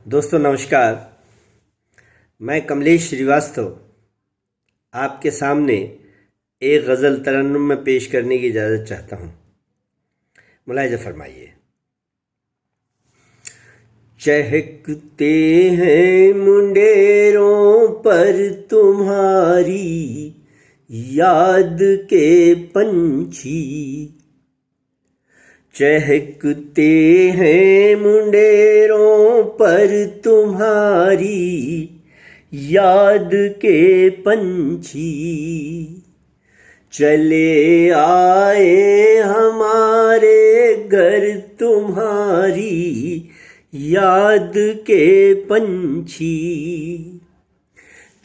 दोस्तों नमस्कार। मैं कमलेश श्रीवास्तव आपके सामने एक गज़ल तरन्नुम में पेश करने की इजाज़त चाहता हूँ। मुलाहिज़ा फरमाइए। चहकते हैं मुंडेरों पर तुम्हारी याद के पंछी, चहकते हैं मुंडेरों पर तुम्हारी याद के पंछी, चले आए हमारे घर तुम्हारी याद के पंछी,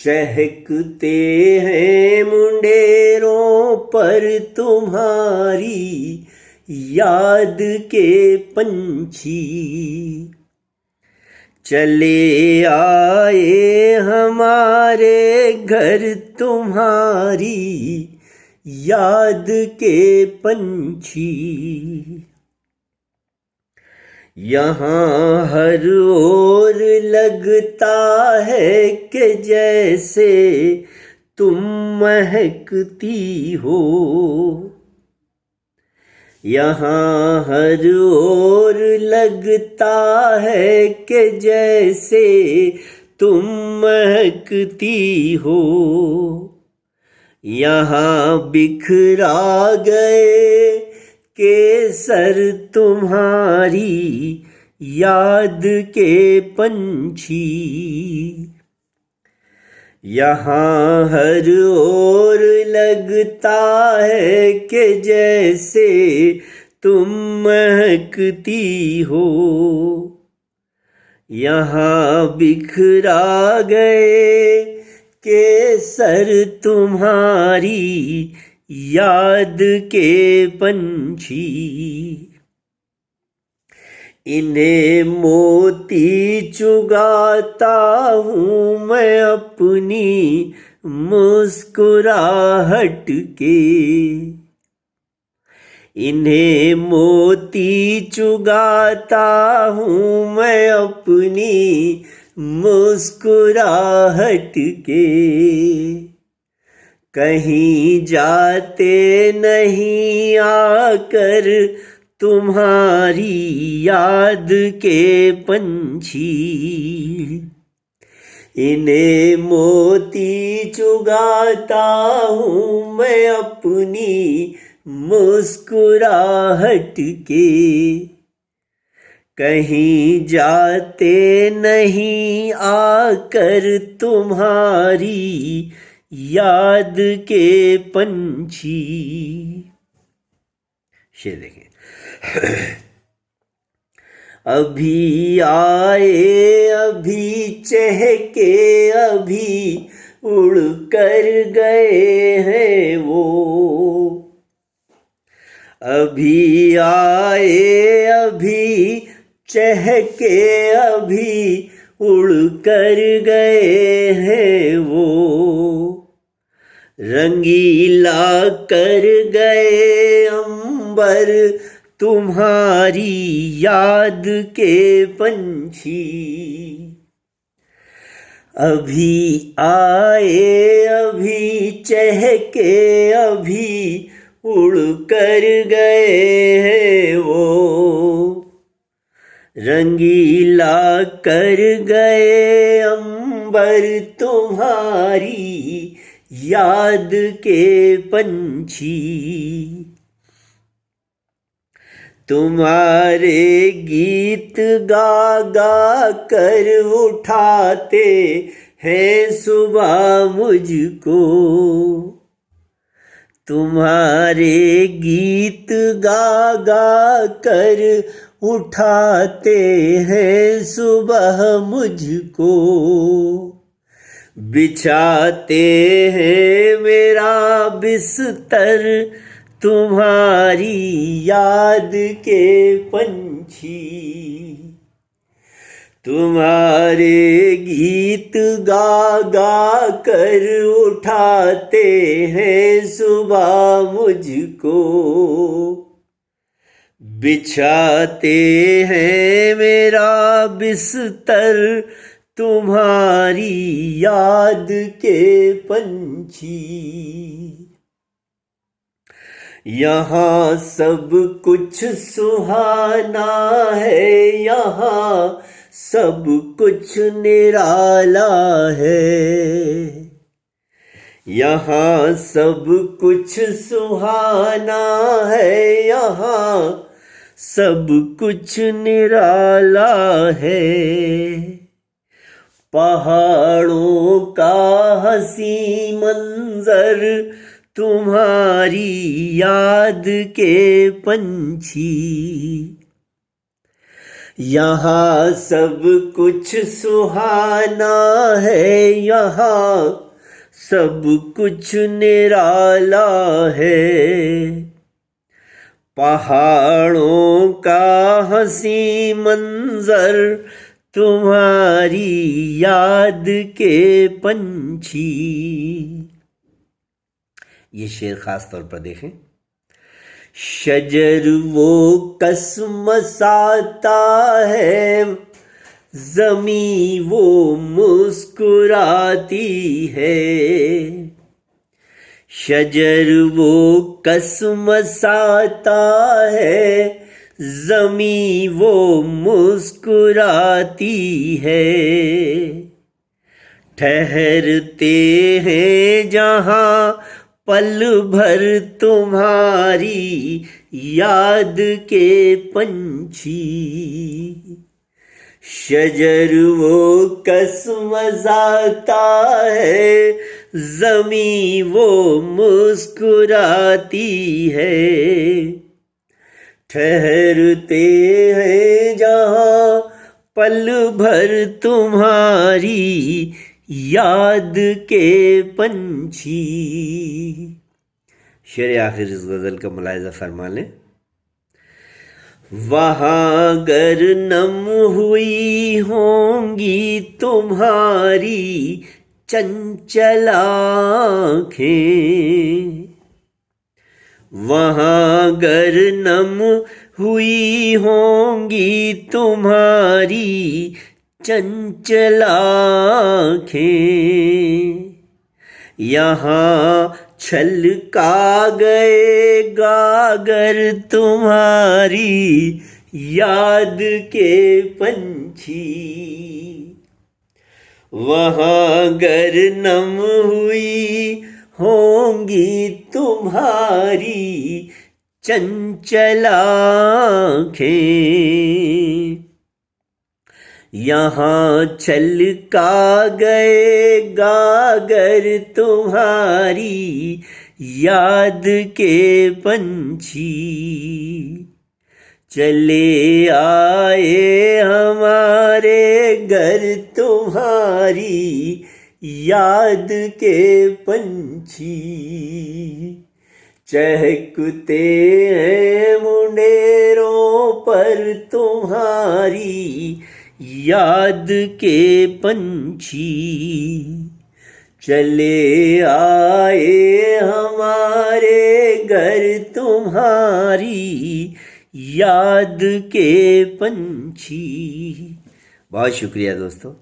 चहकते हैं मुंडेरों पर तुम्हारी याद के पंछी, चले आए हमारे घर तुम्हारी याद के पंछी। यहाँ हर ओर लगता है कि जैसे तुम महकती हो, यहाँ हर ओर लगता है कि जैसे तुम महकती हो, यहाँ बिखरा गए केसर तुम्हारी याद के पंछी, यहाँ हर ओर लगता है कि जैसे तुम महकती हो, यहाँ बिखरा गए केसर तुम्हारी याद के पंछी, इन्हें मोती चुगाता हूँ मैं अपनी मुस्कुराहट के, इन्हें मोती चुगाता हूँ मैं अपनी मुस्कुराहट के, कहीं जाते नहीं आकर तुम्हारी याद के पंछी, इन्हें मोती चुगाता हूँ मैं अपनी मुस्कुराहट के, कहीं जाते नहीं आकर तुम्हारी याद के पंछी। शेर देखें। अभी आए अभी चहके अभी उड़ कर गए हैं वो, अभी आए अभी चहके अभी उड़ कर गए हैं वो, रंगीला कर गए अंबर तुम्हारी याद के पंछी, अभी आए अभी चहके अभी उड़ कर गए हैं वो, रंगीला कर गए अंबर तुम्हारी याद के पंछी, तुम्हारे गीत गा गा कर उठाते हैं सुबह मुझको, तुम्हारे गीत गा गा कर उठाते हैं सुबह मुझको, बिछाते हैं मेरा बिस्तर तुम्हारी याद के पंछी, तुम्हारे गीत गा गा कर उठाते हैं सुबह मुझको, बिछाते हैं मेरा बिस्तर तुम्हारी याद के पंछी। यहाँ सब कुछ सुहाना है, यहाँ सब कुछ निराला है। यहाँ सब कुछ सुहाना है, यहाँ सब कुछ निराला है। पहाड़ों का हंसी मंजर तुम्हारी याद के पंछी। यहाँ सब कुछ सुहाना है, यहाँ सब कुछ निराला है। पहाड़ों का हंसी मंजर तुम्हारी याद के पंछी। ये शेर खास तौर पर देखें। शजर वो कसमसाता है, जमी वो मुस्कुराती है। शजर वो कसमसाता है, जमी वो मुस्कुराती है। ठहरते हैं जहाँ पल भर तुम्हारी याद के पंछी। शजर वो कसमसाता है, जमी वो मुस्कुराती है। ठहरते हैं जहाँ पल भर तुम्हारी याद के पंछी। शेर आखिर इस गज़ल का मुलाहिज़ा फरमा लें। वहाँ गर नम हुई होंगी तुम्हारी चंचल आँखें। वहाँ गर नम हुई होंगी तुम्हारी चंचल आँखें। यहाँ छलका गए गागर तुम्हारी याद के पंछी। वहाँ गर नम हुई होंगी तुम्हारी चंचल आँखें। यहाँ छलका गए गागर तुम्हारी याद के पंछी। चले आए हमारे घर तुम्हारी याद के पंछी। चहकते हैं मुंडेरों पर तुम्हारी याद के पंछी। चले आए हमारे घर तुम्हारी याद के पंछी। बहुत शुक्रिया दोस्तों।